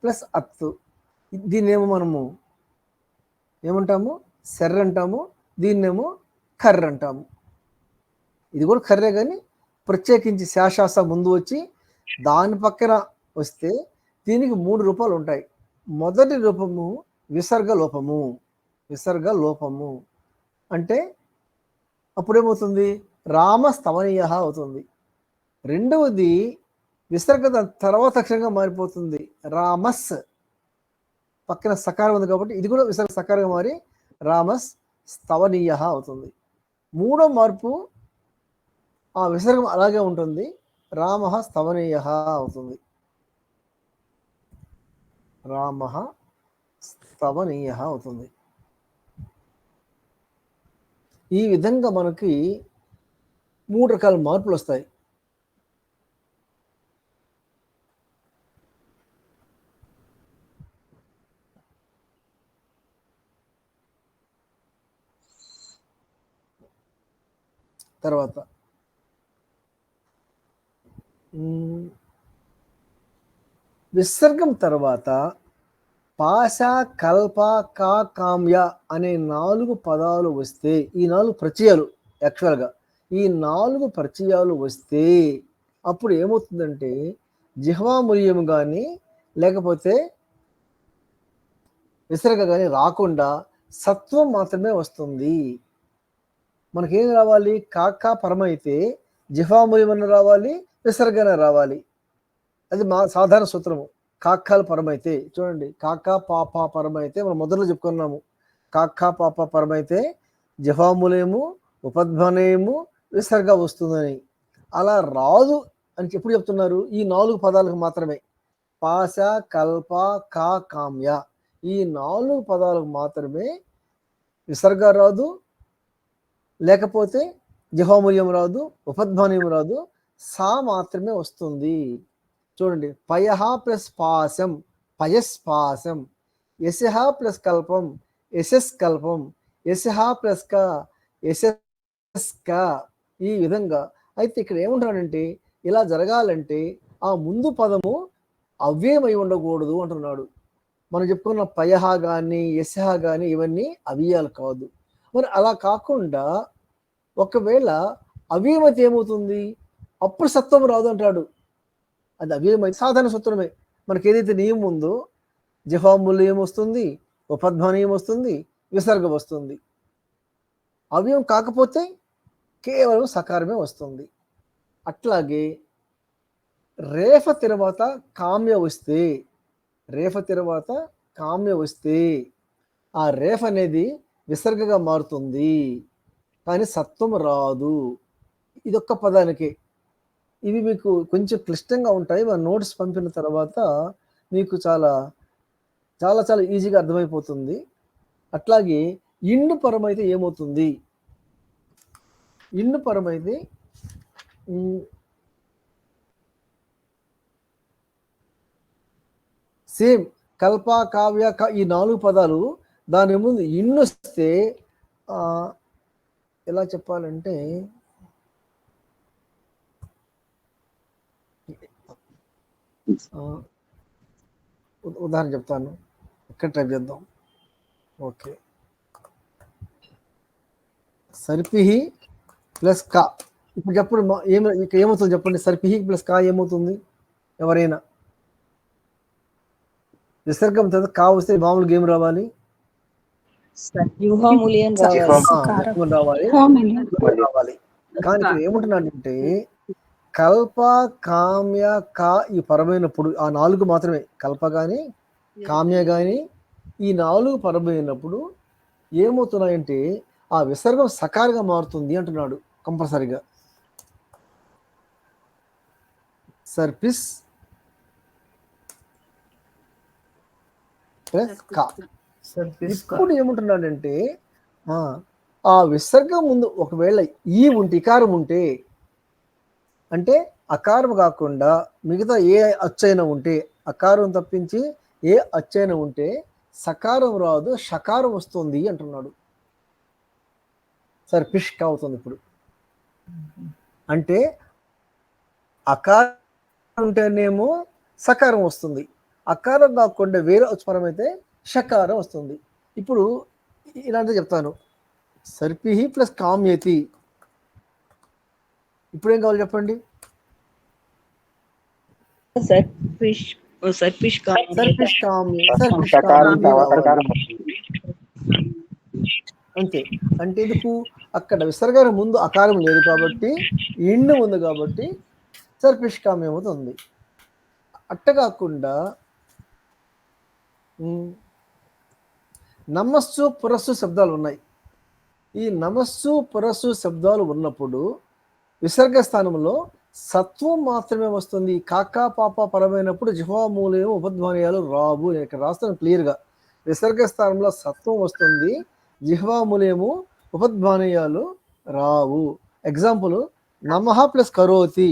ప్లస్ అత్. దీన్నేమో మనము ఏమంటాము? సెర్ర అంటాము, దీన్నేమో కర్ర అంటాము. ఇది కూడా కర్రే, కానీ ప్రత్యేకించి శాశాస ముందు వచ్చి దాని పక్కన వస్తే దీనికి 3 రూపాలు ఉంటాయి. మొదటి రూపము విసర్గ లోపము అంటే అప్పుడేమవుతుంది? రామ స్తవనీయ అవుతుంది. రెండవది విసర్గ తర్వాత అక్షరంగా మారిపోతుంది, రామస్. పక్కన సకారం ఉంది కాబట్టి ఇది కూడా విసర్గ సకారంగా మారి రామస్ స్తవనీయ అవుతుంది. మూడో మార్పు ఆ విసర్గం అలాగే ఉంటుంది, రామ స్తవనీయ అవుతుంది. రామ స్తవనీయ అవుతుంది. ఈ విధంగా మనకి 3 రకాల మార్పులు వస్తాయి. తర్వాత విసర్గం తర్వాత పాశ, కల్ప, కామ్య అనే 4 పదాలు వస్తే, ఈ 4 ప్రత్యయాలు యాక్చువల్గా ఈ 4 ప్రత్యయాలు వస్తే అప్పుడు ఏమవుతుందంటే జిహ్వామూల్యం కానీ లేకపోతే విసర్గ కానీ రాకుండా సత్వం మాత్రమే వస్తుంది. మనకేం రావాలి? కాకా పరమైతే జిహ్వామూల్యం రావాలి, విసర్గన రావాలి. అది మా సాధారణ సూత్రము. కాకాలు పరమైతే చూడండి, కాకా పాప పరమైతే మనం మొదట్లో చెప్పుకున్నాము, కాకా పాప పరమైతే జిహ్వామూల్యము, ఉపద్మనయము, విసర్గ వస్తుందని. అలా రాదు అని ఎప్పుడు చెప్తున్నారు? ఈ 4 పదాలకు మాత్రమే. పాశ, కల్ప, కామ్య ఈ 4 పదాలకు మాత్రమే విసర్గ రాదు, లేకపోతే జిహ్వామూల్యం రాదు, ఉపద్మనయం రాదు, సా మాత్రమే వస్తుంది. చూడండి, పయః ప్లస్ పాశం పయస్పాశం, యశః ప్లస్ కల్పం యశస్ కల్పం, యశః ప్లస్ క యశస్క. ఈ విధంగా అయితే ఇక్కడ ఏమంటున్నాడంటే ఇలా జరగాలంటే ఆ ముందు పదము అవ్యయమై ఉండకూడదు అంటున్నాడు. మనం చెప్పుకున్న పయః కానీ యశః కానీ ఇవన్నీ అవ్యయాలు కాదు. మరి అలా కాకుండా ఒకవేళ అవ్యయమైతే ఏమవుతుంది? అప్పుడు సత్వం రాదు అంటాడు. అది అవ్యయమైతే సాధారణ సూత్రమే. మనకి ఏదైతే నియమం ఉందో జిహ్వామూల్యం వస్తుంది, ఉపధ్మానీయం వస్తుంది, విసర్గ వస్తుంది. అవ్యయం కాకపోతే కేవలం సకారమే వస్తుంది. అట్లాగే రేఫ తర్వాత కామ్య వస్తే, రేఫ తర్వాత కామ్య వస్తే ఆ రేఫ అనేది విసర్గగా మారుతుంది, కానీ సత్వం రాదు. ఇదొక్క పదానికే. ఇవి మీకు కొంచెం క్లిష్టంగా ఉంటాయి. మన నోట్స్ పంపిన తర్వాత మీకు చాలా చాలా చాలా ఈజీగా అర్థమైపోతుంది. అట్లాగే ఇండు పరమైతే ఏమవుతుంది? ఇండు పరమైతే సేమ్ కల్ప, కావ్య, ఈ 4 పదాలు దాని ముందు ఇన్ను వస్తే ఎలా చెప్పాలంటే ఉదాహరణ చెప్తాను, ఇక్కడ ట్రై చేద్దాం. ఓకే, సర్పిహి ప్లస్ కా. ఇప్పుడు చెప్పండి ఏమవుతుంది చెప్పండి. సర్పిహి ప్లస్ కా ఏమవుతుంది? ఎవరైనా విసర్గం తర్వాత కా వస్తే మామూలుగా ఏం రావాలి? రావాలి. కానీ ఇక్కడ ఏమంటున్నాడంటే కల్ప, కామ్య, కా ఈ పరమైనప్పుడు ఆ 4 మాత్రమే, కల్ప కానీ కామ్య కానీ ఈ 4 పరమైనప్పుడు ఏమవుతున్నాయంటే ఆ విసర్గం సకారంగా మారుతుంది అంటున్నాడు కంపల్సరిగా. సర్పిస్ ప్లస్ కా. ఇప్పుడు ఏమంటున్నాడంటే ఆ విసర్గం ముందు ఒకవేళ ఈ ఉంటే, ఇకారం ఉంటే, అంటే అకారం కాకుండా మిగతా ఏ అచ్చైన ఉంటే, అకారం తప్పించి ఏ అచ్చైన ఉంటే సకారం రాదు, షకారం వస్తుంది అంటున్నాడు. సరే పిష్క అవుతుంది. ఇప్పుడు అంటే అకారం ఉంటేనేమో సకారం వస్తుంది, అకారం కాకుండా వేరే ఉచ్చారం అయితే షకారం వస్తుంది. ఇప్పుడు ఇలాంటివి చెప్తాను. సర్పిహి ప్లస్ కామ్యతి. ఇప్పుడు ఏం కావాలి చెప్పండి? అంతే. అంటే ఎందుకు? అక్కడ విసర్గం ముందు అకారం లేదు కాబట్టి, ఇండు ఉంది కాబట్టి సర్పిష్కామ్యం అవుతుంది. అట్ట కాకుండా నమస్సు పురస్సు శబ్దాలు ఉన్నాయి. ఈ నమస్సు పురస్సు శబ్దాలు ఉన్నప్పుడు విసర్గ స్థానంలో సత్వం మాత్రమే వస్తుంది. కాకా పాప పరమైనప్పుడు జిహ్వామూలయం ఉపధ్మానీయాలు రావు. నేను ఇక్కడ రాస్తాను క్లియర్గా. విసర్గ స్థానంలో సత్వం వస్తుంది, జిహ్వామూలయము ఉపధ్మానీయాలు రావు. ఎగ్జాంపుల్ నమః ప్లస్ కరోతి,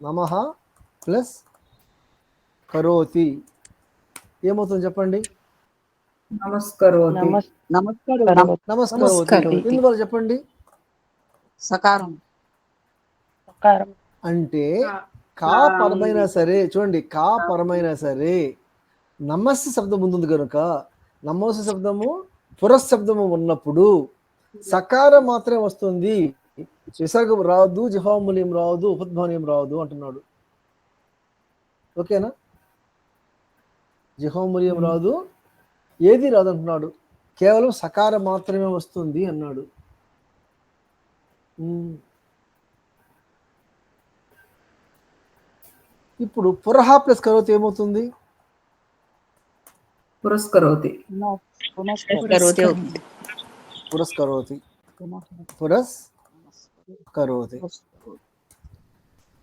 నమః ప్లస్ కరోతి ఏమవుతుంది చెప్పండి? నమస్కరోతి. నమస్కారం. ఎందువల్ల చెప్పండి? సకారం. అంటే కా పరమైనా సరే, చూడండి, కా పరమైనా సరే నమస్సు శబ్దం ముందుంది కనుక, నమస్సు శబ్దము పురస్ శబ్దము ఉన్నప్పుడు సకారం మాత్రమే వస్తుంది, విసర్గం రాదు, జిహ్వామూల్యం రాదు, ఉపధ్మానీయం రాదు అంటున్నాడు. ఓకేనా? జిహ్వామూల్యం రాదు, ఏది రాదు అంటున్నాడు, కేవలం సకారం మాత్రమే వస్తుంది అన్నాడు. ఇప్పుడు పురహ ప్లస్ కరోతి ఏమవుతుంది? పురస్కరోతి. పురస్కరోతి. పురస్కరోతి.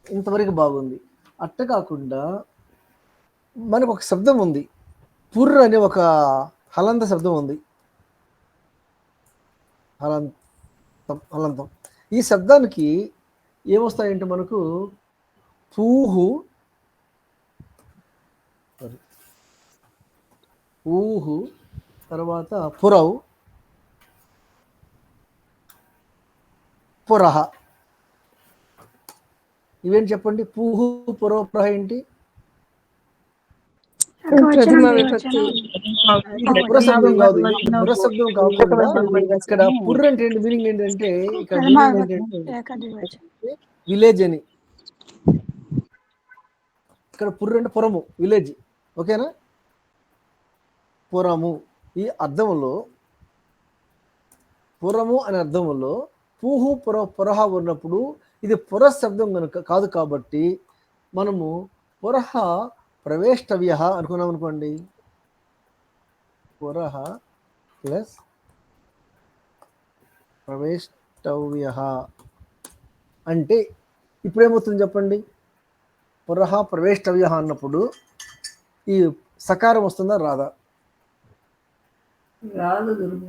ఇంతవరకు బాగుంది. అట్ట కాకుండా మనకు ఒక శబ్దం ఉంది, పుర్ అనే ఒక హలంత శబ్దం ఉంది. హలంతం. ఈ శబ్దానికి ఏమొస్తాయంటే మనకు పూహు, ఊహు, తర్వాత పురవు, పురహ. ఇవేంటి చెప్పండి? పూహు, పురవ, పురహ ఏంటి? ఇది పురశబ్దం కాదు, ఇది పురశబ్దం కాకుండా ఇక్కడ పుర్ర అంటే ఏంటి మీనింగ్ ఏంటంటే ఇక్కడ మీనింగ్ ఏంటంటే ఏకద్వివచనం. విలేజ్ అని. ఇక్కడ పుర్ర అంటే పురము, విలేజ్. ఓకేనా? పురము ఈ అర్థంలో, పురము అనే అర్థంలో పూహు పురహ ఉన్నప్పుడు ఇది పురశబ్దం కనుక కాదు కాబట్టి మనము పురహ ప్రవేష్టవ్య అనుకున్నాం అనుకోండి. పురహ ప్లస్ ప్రవేష్టవ్య అంటే ఇప్పుడు ఏమవుతుంది చెప్పండి? పురహ ప్రవేష్టవ్య అన్నప్పుడు ఈ సకారం వస్తుందా రాదా? రాదు గురువు.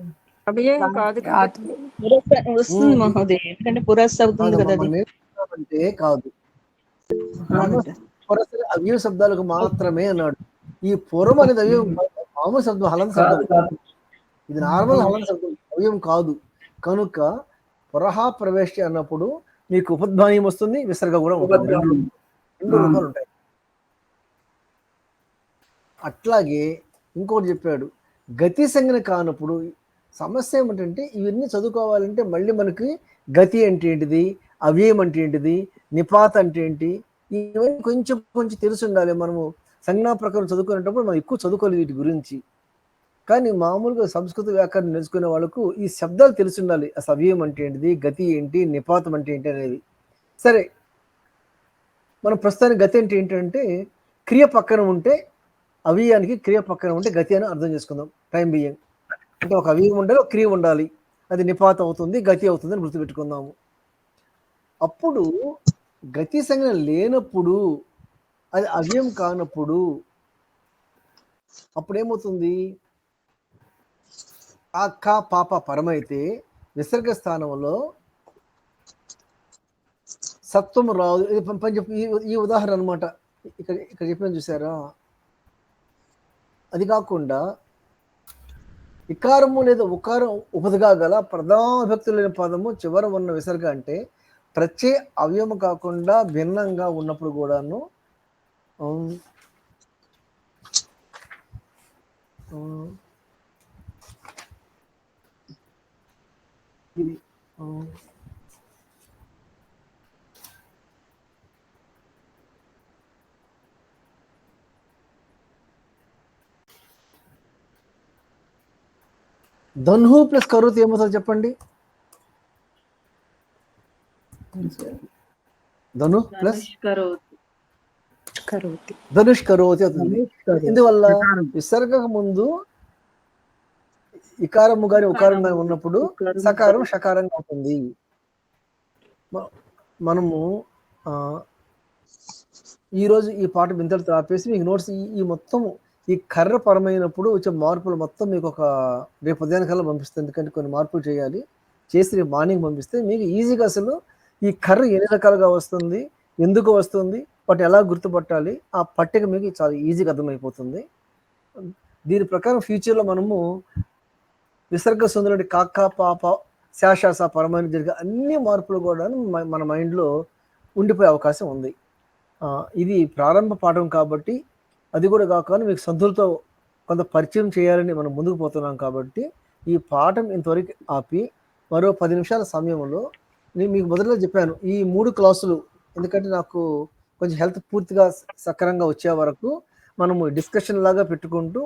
వస్తుంది మహోదయ, ఎందుకంటే పురస్సవుతుంది కదా అది. అంటే కాదు, అవ్యయ శబ్దాలకు మాత్రమే అన్నాడు. ఈ పురం అనేది అవ్యయం మామూలు శబ్దం, హలంత శబ్దం. ఇది నార్మల్ హలంత శబ్దం, అవ్యయం కాదు. కనుక పురహ ప్రవేశ అన్నప్పుడు మీకు ఉపధ్మానం వస్తుంది, విసర్గ కూడా ఉంటుంది. రెండు రూపాలు ఉంటాయి. అట్లాగే ఇంకోటి చెప్పాడు, గతి సంజ్ఞ కానప్పుడు సమస్య ఏమిటంటే ఇవన్నీ చదువుకోవాలంటే మళ్ళీ మనకి గతి అంటే ఏంటిది, అవ్యయం అంటే ఏంటిది, నిపాత అంటే ఏంటి, ఇవన్నీ కొంచెం కొంచెం తెలిసి ఉండాలి. మనము సంజ్ఞా ప్రకారం చదువుకునేటప్పుడు మనం ఎక్కువ చదువుకోలేదు వీటి గురించి. కానీ మామూలుగా సంస్కృత వ్యాకరణం నేర్చుకునే వాళ్ళకు ఈ శబ్దాలు తెలిసి ఉండాలి. అసలు అవ్యయం అంటే ఏంటిది, గతి ఏంటి, నిపాతం అంటే ఏంటి అనేది. సరే, మనం ప్రస్తుతానికి గతి అంటే ఏంటంటే క్రియ పక్కన ఉంటే, అవ్యయానికి క్రియ పక్కన ఉంటే గతి అని అర్థం చేసుకుందాం. టైం బియ్యం అంటే ఒక అవ్యయం ఉండాలి, ఒక క్రియ ఉండాలి, అది నిపాతం అవుతుంది, గతి అవుతుంది అని గుర్తుపెట్టుకుందాము. అప్పుడు గతి సంజ్ఞ లేనప్పుడు, అది అవ్యయం కానప్పుడు అప్పుడు ఏమవుతుంది? ఆ పాప పరమైతే విసర్గ స్థానంలో సత్వము రాదు. ఇది పని చెప్పి ఈ ఉదాహరణ అనమాట. ఇక్కడ చెప్పాను చూసారా? అది కాకుండా ఇకారము లేదా ఉకారం ఉపదిగా గల ప్రధాన విభక్తులు లేని పదము చివర ఉన్న విసర్గ అంటే ప్రత్యయ అవ్యయము కాకుండా భిన్నంగా ఉన్నప్పుడు కూడాను ఇది ధన్హు ప్లస్ కరోతి ఏమవుతుంది చెప్పండి? ధను ప్లస్ ధనుష్ కరోతి అవుతుంది. ఇందువల్ల విసర్గక ముందు ఇకారము గాని ఉకారం గాని ఉన్నప్పుడు సకారం షకారంగా అవుతుంది. మనము ఈరోజు ఈ పాట ఇంతటితో ఆపేసి మీకు నోట్స్ ఈ మొత్తం ఈ కర్ర పరమైనప్పుడు వచ్చే మార్పులు మొత్తం మీకు ఒక రేపు ఉదయానికల్లా పంపిస్తుంది. ఎందుకంటే కొన్ని మార్పులు చేయాలి, చేసి రేపు మార్నింగ్ పంపిస్తే మీకు ఈజీగా అసలు ఈ కర్ర ఎన్ని రకాలుగా వస్తుంది, ఎందుకు వస్తుంది, వాటి ఎలా గుర్తుపట్టాలి, ఆ పట్టిక మీకు చాలా ఈజీగా అర్థమైపోతుంది. దీని ప్రకారం ఫ్యూచర్లో మనము విసర్గ సుందరుడి కాక పాప శాశాస పరమైన జరిగే అన్ని మార్పులు కూడా మన మైండ్లో ఉండిపోయే అవకాశం ఉంది. ఇది ప్రారంభ పాఠం కాబట్టి అది కూడా కాకుండా మీకు సంతులతో కొంత పరిచయం చేయాలని మనం ముందుకు పోతున్నాం కాబట్టి ఈ పాఠం ఇంతవరకు ఆపి మరో 10 నిమిషాల సమయంలో నేను మీకు మొదట్లో చెప్పాను ఈ 3 క్లాసులు, ఎందుకంటే నాకు కొంచెం హెల్త్ పూర్తిగా సక్రమంగా వచ్చే వరకు మనము డిస్కషన్ లాగా పెట్టుకుంటూ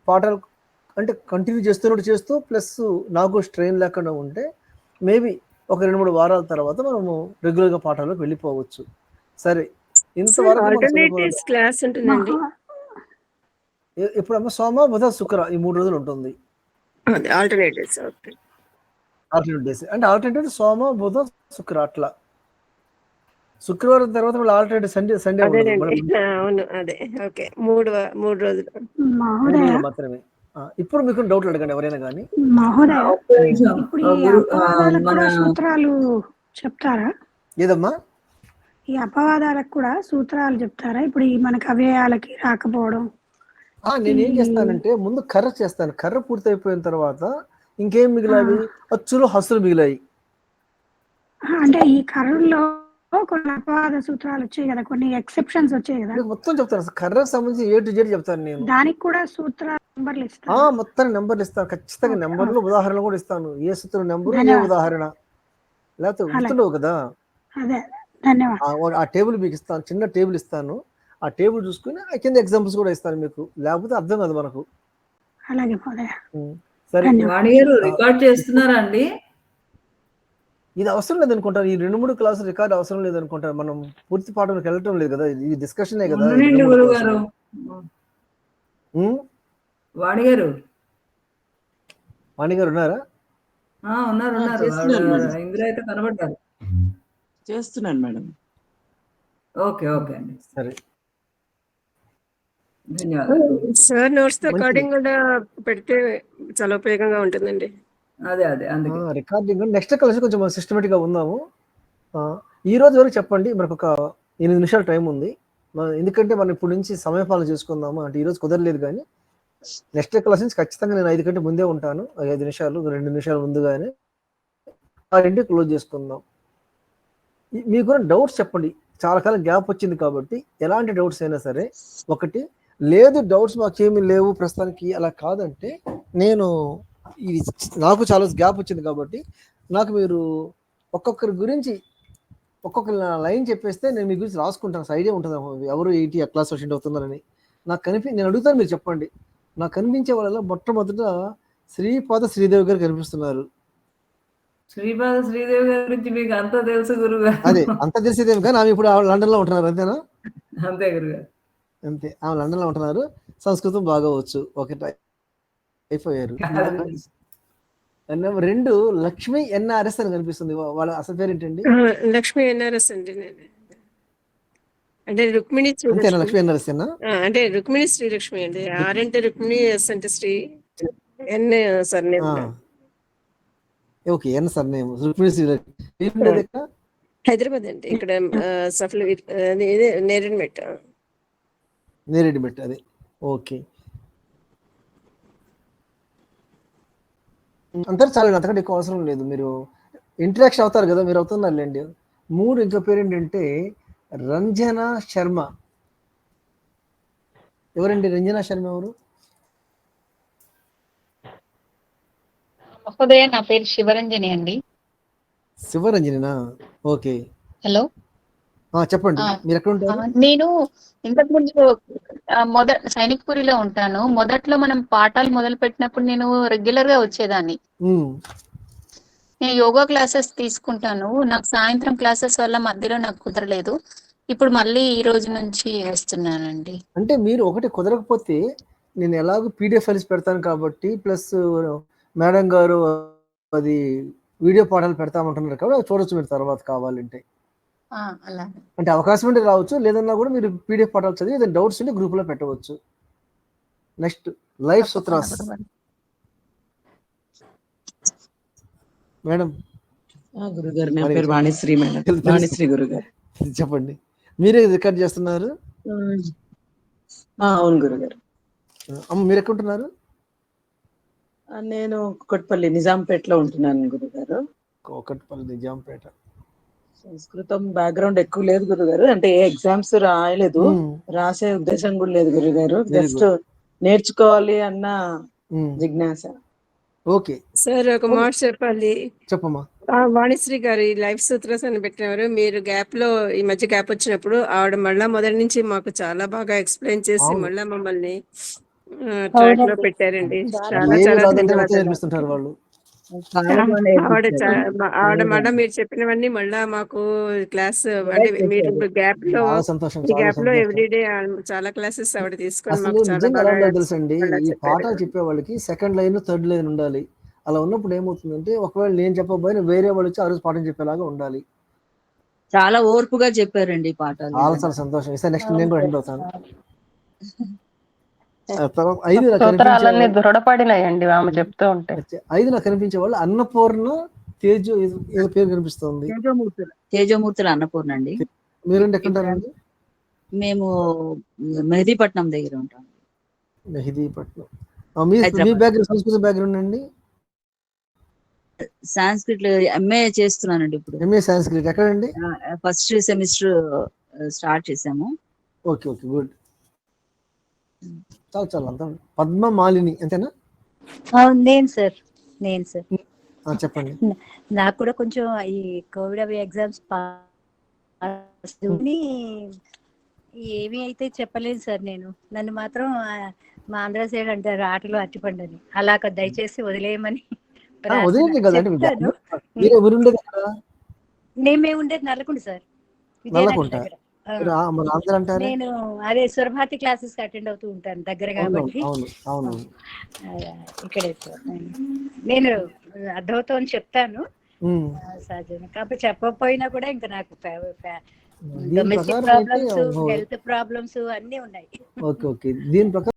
పాఠాలు అంటే కంటిన్యూ చేస్తూ ప్లస్ నాకు స్ట్రెయిన్ లేకుండా ఉంటే మేబీ ఒక 2-3 వారాల తర్వాత మనము రెగ్యులర్గా పాఠాలకు వెళ్ళిపోవచ్చు. సరే, ఇంతవరకు క్లాస్ ఉంటుందండి. ఎప్పుడమ్మా? సోమ, బుధ, శుక్ర ఈ 3 రోజులు ఉంటుంది. ఆల్టర్నేటివ్స్ ఆల్టర్నేట్ డేస్ అంటే ఆల్టర్నేటివ్ సోమ, బుధ, శుక్ర అట్లా. శుక్రవారం తర్వాత మళ్ళీ ఆల్టర్నేటివ్ సండే అవును, అదే. ఓకే, 3 రోజులు మాత్రమే. ఇప్పుడు మీకు డౌట్లు అడగండి ఎవరైనా కానీ. ఇప్పుడు ఈ అపవాదాలకు కూడా సూత్రాలు చెప్తారా? ఏదమ్మా? ఈ అపవాదాలకు కూడా సూత్రాలు చెప్తారా? ఇప్పుడు ఈ మనకి అవ్యయాలకి రాకపోవడం. నేనేం చేస్తానంటే ముందు కర్ర చేస్తాను. కర్ర పూర్తి అయిపోయిన తర్వాత ఇంకేం మిగిలాయి? అచ్చులు, హస్సులు మిగిలాయి. అంటే ఈ కర్రల్లో కొన్ని అపవాద సూత్రాలు వచ్చాయి కదా, కొన్ని ఎక్సెప్షన్స్ వచ్చాయి కదా, మీకు మొత్తం చెప్తాను, కర్రకు సంబంధించి A to Z చెప్తాను నేను. దానికి కూడా సూత్ర నెంబర్లు ఇస్తాను. మొత్తం నెంబర్లు ఇస్తాను, ఖచ్చితంగా నెంబర్లు ఉదాహరణలు కూడా ఇస్తాను. ఏ సూత్రం నెంబరు, ఏ ధన్యవాదాలు. ఉదాహరణ, లేకపోతే గుర్తుండవు కదా. అదే ధన్యవాదాలు. ఆ టేబుల్ మీకు ఇస్తాను, చిన్న టేబుల్ ఇస్తాను. ఆ టేబుల్ చూసుకుని ఆ కింద ఎగ్జాంపుల్స్ కూడా ఇస్తాను మీకు, లేకపోతే అర్థం కాదు మనకు. అలాగే మహోదయ. సరే, వాణి గారు రికార్డ్ చేస్తున్నారా అండి? ఇది అవసరం లేదనుకుంటారు. ఈ 2-3 క్లాసులు రికార్డ్ అవసరం లేదనుకుంటారు. మనం పూర్తి పాఠంలోకి వెళ్ళటం లేదు కదా, ఇది డిస్కషనే కదా. ఉండండి గురువు గారు. వాణి గారు ఉన్నారా? ఉన్నారు. ఇందులో అయితే కనబడ్డారు. చేస్తున్నాను మేడం. ఓకే అండి, సరే, ధన్యవాదాలు. సార్ నోట్స్ తో రికార్డింగ్ కూడా పెడితే చాలా ఉపయోగంగా ఉంటుందండి. అదే అందుకే రికార్డింగ్ నెక్స్ట్ క్లాస్ కొంచెం సిస్టమేటిక్ గా ఉందాము. ఈ రోజు వరకు చెప్పండి, మనకు ఒక 8 నిమిషాలు టైం ఉంది. ఎందుకంటే మనం ఇప్పుడు నుంచి సమయపాలన చేసుకుందాము. అంటే ఈ రోజు కుదరలేదు, కానీ నెక్స్ట్ క్లాస్ నుంచి ఖచ్చితంగా నేను 5 గంటల ముందే ఉంటాను. 5 నిమిషాలు 2 నిమిషాలు ముందుగానే 6 క్లోజ్ చేసుకుందాం. మీకు డౌట్స్ చెప్పండి. చాలా కాలం గ్యాప్ వచ్చింది కాబట్టి ఎలాంటి డౌట్స్ అయినా సరే, ఒకటి లేదు డౌట్స్ మాకేమీ లేవు ప్రస్తుతానికి అలా కాదంటే, ఇది నాకు చాలా గ్యాప్ వచ్చింది కాబట్టి నాకు మీరు ఒక్కొక్కరి గురించి ఒక్కొక్క లైన్ చెప్పేస్తే నేను మీ గురించి రాసుకుంటాను. ఐడియా ఉంటుంది ఎవరు 80 క్లాస్ వర్షెంట్ అవుతున్నారని. నేను అడుగుతాను, మీరు చెప్పండి. నాకు కనిపించే వాళ్ళ మొట్టమొదట శ్రీపాద శ్రీదేవి గారు కనిపిస్తున్నారు. శ్రీపాద శ్రీదేవి గారి గురించి మీకు అంతా తెలుసు గురువు గారు. అదే అంత తెలిసేదేమి, కానీ ఆమె ఇప్పుడు లండన్ లో ఉంటున్నారు, అంతేనా? అంతే గురుగారు, అంతే. ఆమె లండన్ లో ఉంటున్నారు, సంస్కృతం బాగా వచ్చు, ఒకటి అయిపోయారు. 2 లక్ష్మి NRS అని కనిపిస్తుంది. వాళ్ళ అసలు పేరు ఏంటండి? లక్ష్మి NRS అండి. అంటే రుక్మిణి అంతేనా? లక్ష్మి NRS ఏనా? అంటే రుక్మిణి శ్రీలక్ష్మి అండి. R అంటే రుక్మిణి, S అంటే Sri, N surname. Okay, N surname Rukmini Srilakshmi. Hyderabad అండి. ఇక్కడ సఫల్ నేరేడ్మెట్ అదే. ఓకే, అంతా చాలండి, అంతకంటే ఎక్కువ అవసరం లేదు. మీరు ఇంటరాక్షన్ అవుతారు కదా, మీరు అవుతున్నారులేండి. 3 ఇంకో పేరు ఏంటంటే రంజనా శర్మ. ఎవరండి రంజనా శర్మ? ఎవరు? మహోదయ, నా పేరు శివరంజని అండి. శివరంజనినా? ఓకే, హలో, చెప్పండి. మీరు ఎక్కడ ఉంటారు? నేను ఇంతకు ముందు సైనిక్పురిలో ఉంటాను. మొదట్లో మనం పాఠాలు మొదలు పెట్టినప్పుడు నేను రెగ్యులర్ గా వచ్చేదాన్ని. నేను యోగా క్లాసెస్ తీసుకుంటాను. నాకు సాయంత్రం క్లాసెస్ వల్ల మధ్యలో నాకు కుదరలేదు. ఇప్పుడు మళ్ళీ ఈ రోజు నుంచి వస్తున్నానండి. అంటే మీరు ఒకటి కుదరకపోతే నేను ఎలాగో PDF ఫైల్స్ పెడతాను కాబట్టి, ప్లస్ మేడం గారు అది వీడియో పాఠాలు పెడతామంటున్నారు కాబట్టి చూడొచ్చు మీరు తర్వాత కావాలంటే. అంటే అవకాశం ఉంటే రావచ్చు, లేదన్నా కూడా మీరు PDF పాఠాలు చదివి ఏదైనా డౌట్స్ ఉంటే గ్రూప్ లో పెట్టవచ్చు. Next life sutras madam. గురుగారు, నా పేరు వాణిశ్రీ మేడం. వాణిశ్రీ గురుగారు, చెప్పండి. మీరే రికార్డ్ చేస్తున్నారు? అవును గురుగారు. మీరు ఎక్కడ ఉంటున్నారు? నేను కుకట్పల్లి నిజాంపేటలో ఉంటున్నాను గురుగారు. కుకట్పల్లి నిజాంపేట. సంస్కృతం బ్యాక్గ్రౌండ్ ఎక్కువ లేదు గురుగారు. అంటే ఏ ఎగ్జామ్స్ రాయలేదు, రాసే ఉద్దేశం కూడా లేదు గురుగారు. జస్ట్ నేర్చుకోవాలి అన్న జిజ్ఞాస. ఓకే సార్, ఒక మాట చెప్పాలి. చెప్పమ్మా. వాణిశ్రీ గారు లైఫ్ సూత్రస్ అని పెట్టినవారు. మీరు గ్యాప్ లో ఈ మధ్య గ్యాప్ వచ్చినప్పుడు ఆవిడ మళ్ళా మొదటి నుంచి మాకు చాలా బాగా ఎక్స్ప్లెయిన్ చేసి మళ్ళా మమ్మల్ని ట్రాక్ లో పెట్టారండి. చాలా నేర్పిస్తుంటారు వాళ్ళు. ఆవిడ మళ్ళా మీరు చెప్పినవన్నీ మళ్ళా మాకు క్లాస్, అంటే మీరు గ్యాప్ లో ఎవ్రీడే చాలా క్లాసెస్ ఆవిడ తీసుకొని మాకు చాలా బాగా తెలుసండి. ఈ పాఠాలు చెప్పే వాళ్ళకి సెకండ్ లైన్, థర్డ్ లైన్ ఉండాలి. అలా ఉన్నప్పుడు ఏమవుతుందంటే, ఒకవేళ నేను చెప్పబోయిన వేరే వాళ్ళు వచ్చి ఆ రోజు పాఠం చెప్పేలాగా ఉండాలి. చాలా ఓర్పుగా చెప్పారండి పాఠాలు. చాలా సంతోషం. నెక్స్ట్ నేను కూడా ఎండ్ అవుతాను. దృఢపడినాయండి ఆమె చెప్తూ ఉంటే. 5 నాకు కనిపించే వాళ్ళు అన్నపూర్ణ, తేజు ఏదో పేరు కనిపిస్తుంది. తేజమూర్తుల అన్నపూర్ణ అండి. మీరండి ఎక్కడుంటారండి? మేము మెహదీపట్నం దగ్గర ఉంటాం. మెహదీపట్నం. మీ బ్యాక్గ్రౌండ్ సంస్కృత బ్యాక్గ్రౌండ్ అండి? సాంస్క్రిట్ ఎంఏ చేస్తున్నానండి ఇప్పుడు. ఎంఏ సాంస్క్రిట్ ఎక్కడండి? ఫస్ట్ సెమిస్టర్ స్టార్ట్ చేసాము. Okay okay good. చాలు చాలు అంతా. పద్మ మాలిని అంతేనా? నేను సార్ చెప్పండి. నాకు కూడా కొంచెం ఈ కోవిడ్ అవి ఎగ్జామ్స్ ఏమి అయితే చెప్పలేదు సార్. నన్ను మాత్రం మా ఆంధ్ర సైడ్ అంటారు ఆటలు అట్టిపండని. అలా దయచేసి వదిలేయమని వదిలేదు కదా. చెప్తాను. మేము ఉండేది నల్లకుంట సార్, విజయనగరం దగ్గర. నేను అదే సురభారతి క్లాసెస్ అటెండ్ అవుతూ ఉంటాను దగ్గర కాబట్టి ఇక్కడే సార్. నేను అర్థమవుతామని చెప్తాను సహజంగా, కాబట్టి చెప్పకపోయినా కూడా ఇంకా నాకు డొమెస్టిక్ ప్రాబ్లమ్స్, హెల్త్ ప్రాబ్లమ్స్ అన్నీ ఉన్నాయి. Okay okay. దీని ప్రకారం